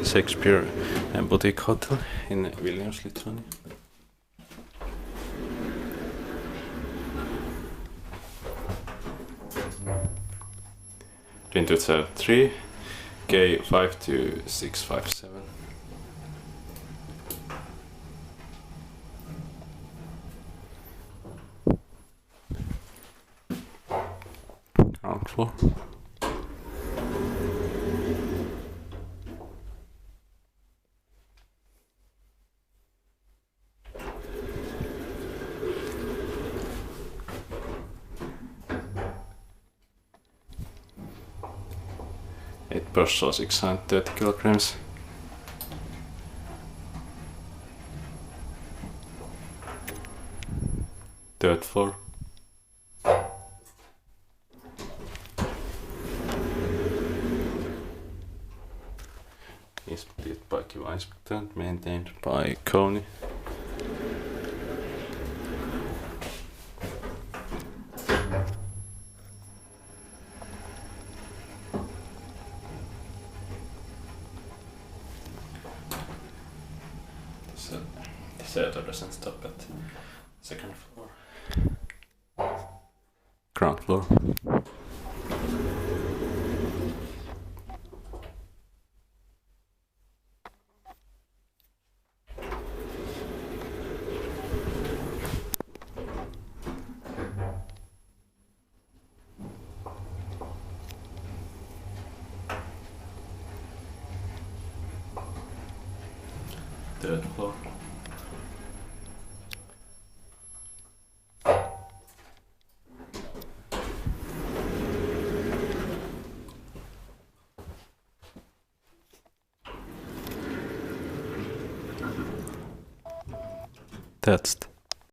Shakespeare Boutique Hotel in Vilnius, Lithuania. Twin to 3 K52657. Ground floor. Eight person, 630 kilograms. Third floor. Inspected by Kiva Inspector, maintained by Kone. This doesn't stop at second floor. Ground floor. Third floor. Test.